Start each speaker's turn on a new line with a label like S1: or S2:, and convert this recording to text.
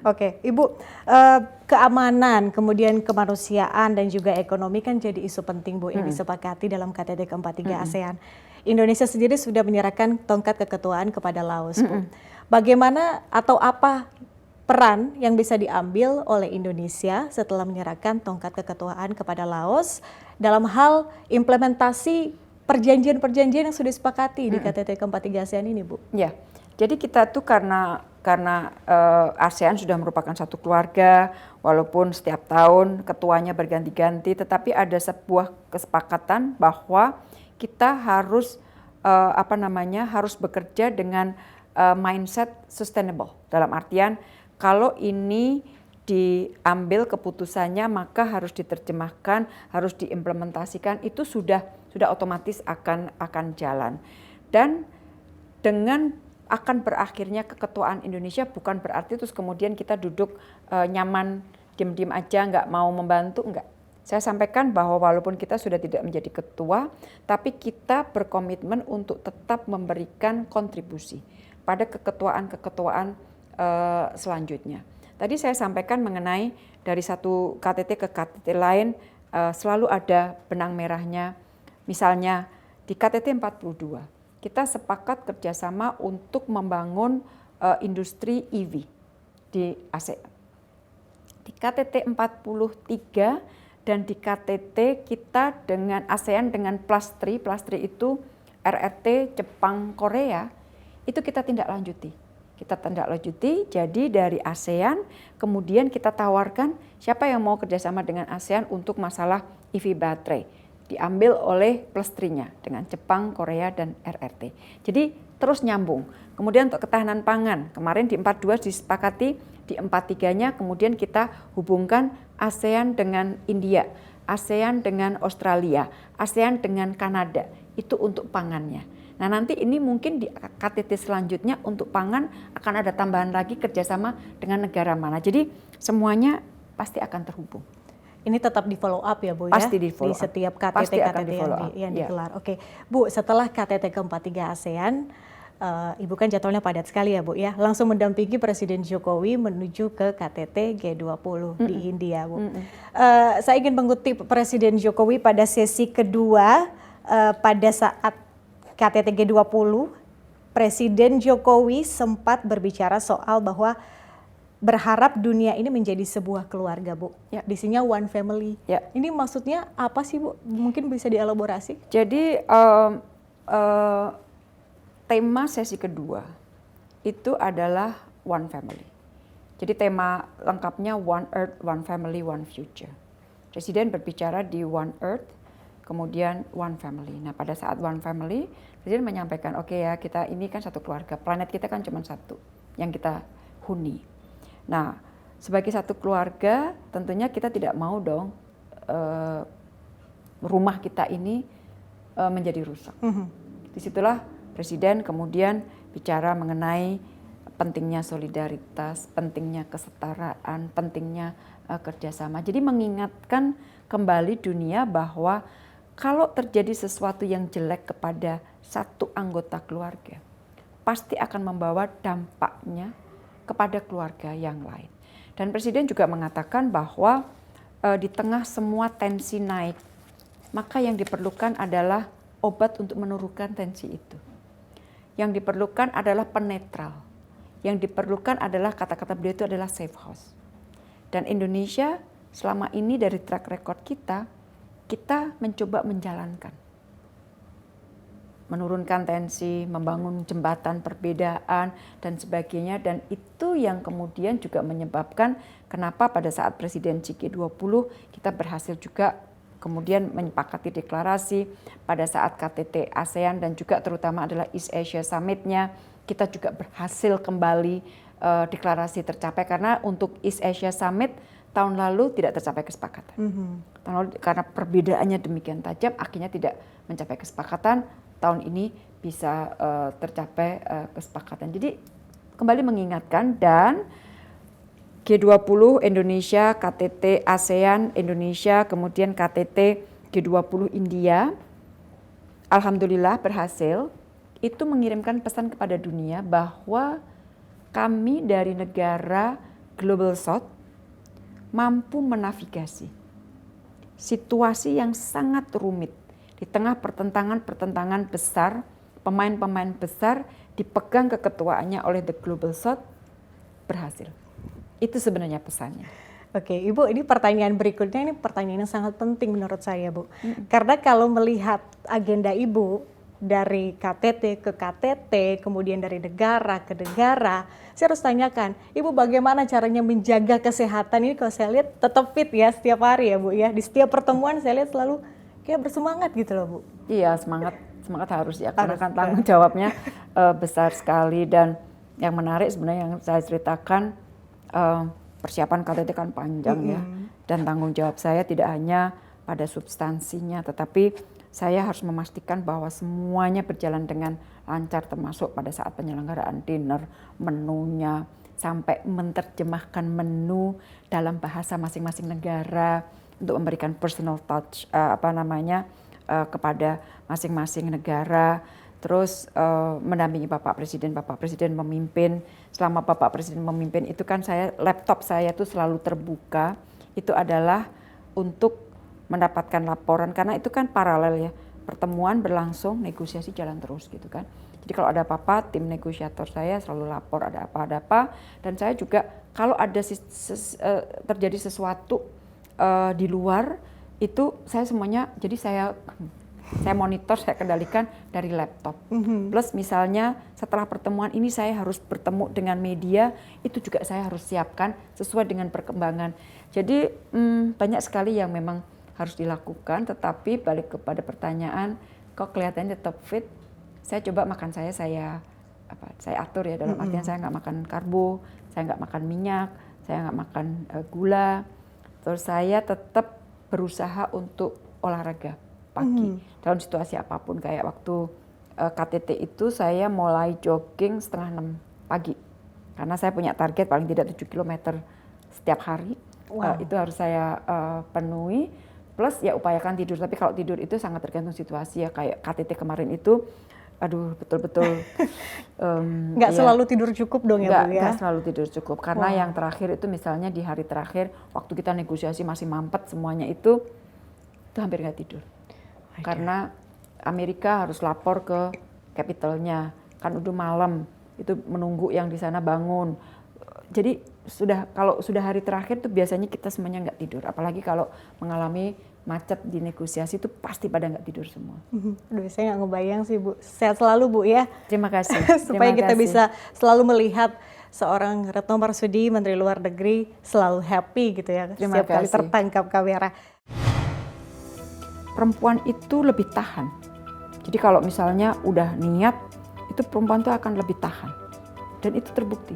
S1: Oke, Ibu, keamanan, kemudian kemanusiaan dan juga ekonomi kan jadi isu penting Bu yang disepakati dalam KTT ke-43 ASEAN. Indonesia sendiri sudah menyerahkan tongkat keketuaan kepada Laos, Bu. Bagaimana atau apa peran yang bisa diambil oleh Indonesia setelah menyerahkan tongkat keketuaan kepada Laos dalam hal implementasi perjanjian-perjanjian yang sudah disepakati di KTT ke-43 ASEAN ini, Bu?
S2: Ya, jadi kita tuh karena ASEAN sudah merupakan satu keluarga, walaupun setiap tahun ketuanya berganti-ganti, tetapi ada sebuah kesepakatan bahwa kita harus harus bekerja dengan mindset sustainable. Dalam artian kalau ini diambil keputusannya maka harus diterjemahkan, harus diimplementasikan, itu sudah otomatis akan jalan. Dan dengan akan berakhirnya keketuaan Indonesia bukan berarti terus kemudian kita duduk nyaman, diam-diam aja, nggak mau membantu, enggak. Saya sampaikan bahwa walaupun kita sudah tidak menjadi ketua, tapi kita berkomitmen untuk tetap memberikan kontribusi pada keketuaan-keketuaan selanjutnya. Tadi saya sampaikan mengenai dari satu KTT ke KTT lain selalu ada benang merahnya. Misalnya di KTT 42, kita sepakat kerjasama untuk membangun industri EV di ASEAN. Di KTT 43 dan di KTT kita dengan ASEAN dengan Plus 3 itu RRT Jepang Korea, itu kita tindak lanjuti. Jadi dari ASEAN kemudian kita tawarkan siapa yang mau kerjasama dengan ASEAN untuk masalah EV baterai. Diambil oleh Plus 3-nya dengan Jepang, Korea, dan RRT. Jadi terus nyambung. Kemudian untuk ketahanan pangan, kemarin di 42 disepakati, di 43-nya kemudian kita hubungkan ASEAN dengan India, ASEAN dengan Australia, ASEAN dengan Kanada, itu untuk pangannya. Nah nanti ini mungkin di KTT selanjutnya untuk pangan akan ada tambahan lagi kerjasama dengan negara mana. Jadi semuanya pasti akan terhubung.
S1: Ini tetap di follow up ya Bu
S2: Pasti
S1: ya, di setiap KTT-KTT yang digelar. Oke, Bu, setelah KTT ke-43 ASEAN, Ibu kan jadwalnya padat sekali ya Bu ya, langsung mendampingi Presiden Jokowi menuju ke KTT G20 di India Bu. Saya ingin mengutip Presiden Jokowi pada sesi kedua pada saat KTT G20, Presiden Jokowi sempat berbicara soal bahwa berharap dunia ini menjadi sebuah keluarga Bu, isinya one family. Ini maksudnya apa sih Bu? Mungkin bisa dielaborasi?
S2: Jadi tema sesi kedua itu adalah one family. Jadi tema lengkapnya One Earth, One Family, One Future. Presiden berbicara di One Earth, kemudian One Family. Nah pada saat One Family, Presiden menyampaikan oke ya kita ini kan satu keluarga, planet kita kan cuma satu yang kita huni. Nah, sebagai satu keluarga tentunya kita tidak mau dong rumah kita ini menjadi rusak. Disitulah Presiden kemudian bicara mengenai pentingnya solidaritas, pentingnya kesetaraan, pentingnya kerjasama. Jadi mengingatkan kembali dunia bahwa kalau terjadi sesuatu yang jelek kepada satu anggota keluarga, pasti akan membawa dampaknya kepada keluarga yang lain. Dan Presiden juga mengatakan bahwa di tengah semua tensi naik, maka yang diperlukan adalah obat untuk menurunkan tensi itu. Yang diperlukan adalah penetral. Yang diperlukan adalah kata-kata beliau itu adalah safe house. Dan Indonesia selama ini dari track record kita mencoba menjalankan. Menurunkan tensi, membangun jembatan perbedaan dan sebagainya, dan itu yang kemudian juga menyebabkan kenapa pada saat Presiden G20 kita berhasil juga kemudian menyepakati deklarasi pada saat KTT ASEAN dan juga terutama adalah East Asia Summit-nya kita juga berhasil kembali deklarasi tercapai karena untuk East Asia Summit tahun lalu tidak tercapai kesepakatan. Tahun lalu karena perbedaannya demikian tajam akhirnya tidak mencapai kesepakatan. Tahun ini bisa tercapai kesepakatan. Jadi kembali mengingatkan dan G20 Indonesia, KTT ASEAN Indonesia, kemudian KTT G20 India, alhamdulillah berhasil itu mengirimkan pesan kepada dunia bahwa kami dari negara Global South mampu menavigasi situasi yang sangat rumit di tengah pertentangan besar, pemain-pemain besar dipegang keketuaannya oleh the Global South berhasil. Itu sebenarnya pesannya.
S1: Oke, Ibu, ini pertanyaan berikutnya, ini pertanyaan yang sangat penting menurut saya, Bu. Karena kalau melihat agenda Ibu dari KTT ke KTT, kemudian dari negara ke negara, saya harus tanyakan, Ibu bagaimana caranya menjaga kesehatan ini? Kalau saya lihat tetap fit ya setiap hari ya, Bu ya. Di setiap pertemuan saya lihat selalu kayak bersemangat gitu loh, Bu.
S2: Iya, semangat harus ya, karena kan tanggung jawabnya besar sekali. Dan yang menarik sebenarnya yang saya ceritakan, persiapan KTT kan panjang ya, dan tanggung jawab saya tidak hanya pada substansinya, tetapi saya harus memastikan bahwa semuanya berjalan dengan lancar, termasuk pada saat penyelenggaraan dinner, menunya, sampai menerjemahkan menu dalam bahasa masing-masing negara untuk memberikan personal touch kepada masing-masing negara. Terus mendampingi Bapak Presiden memimpin. Selama Bapak Presiden memimpin itu kan laptop saya itu selalu terbuka. Itu adalah untuk mendapatkan laporan, karena itu kan paralel ya, pertemuan berlangsung, negosiasi jalan terus gitu kan. Jadi kalau ada apa-apa, tim negosiator saya selalu lapor ada apa, dan saya juga kalau ada terjadi sesuatu di luar itu saya semuanya, jadi saya monitor, saya kendalikan dari laptop. Plus misalnya setelah pertemuan ini saya harus bertemu dengan media, itu juga saya harus siapkan sesuai dengan perkembangan. Jadi banyak sekali yang memang harus dilakukan, tetapi balik kepada pertanyaan, kok kelihatannya tetap fit, saya coba makan saya atur ya, dalam artian saya nggak makan karbo, saya nggak makan minyak, saya nggak makan gula, terus saya tetap berusaha untuk olahraga pagi dalam situasi apapun. Kayak waktu KTT itu saya mulai jogging 5:30 pagi karena saya punya target paling tidak 7 km setiap hari. Itu harus saya penuhi, plus ya upayakan tidur, tapi kalau tidur itu sangat tergantung situasi ya, kayak KTT kemarin itu aduh betul-betul
S1: nggak selalu tidur cukup dong ya, Bu ya?
S2: Nggak selalu tidur cukup, karena yang terakhir itu misalnya di hari terakhir waktu kita negosiasi masih mampet semuanya itu hampir nggak tidur. Karena Amerika harus lapor ke capitalnya, kan udah malam, itu menunggu yang di sana bangun. Jadi kalau sudah hari terakhir tuh biasanya kita semuanya nggak tidur, apalagi kalau mengalami macet di negosiasi itu pasti pada nggak tidur semua.
S1: Aduh, saya nggak ngebayang sih, Bu. Sehat selalu, Bu ya.
S2: Terima kasih.
S1: Supaya kita bisa selalu melihat seorang Retno Marsudi, Menteri Luar Negeri, selalu happy gitu ya. Setiap kali tertangkap kamera.
S2: Perempuan itu lebih tahan. Jadi kalau misalnya udah niat, itu perempuan tuh akan lebih tahan. Dan itu terbukti.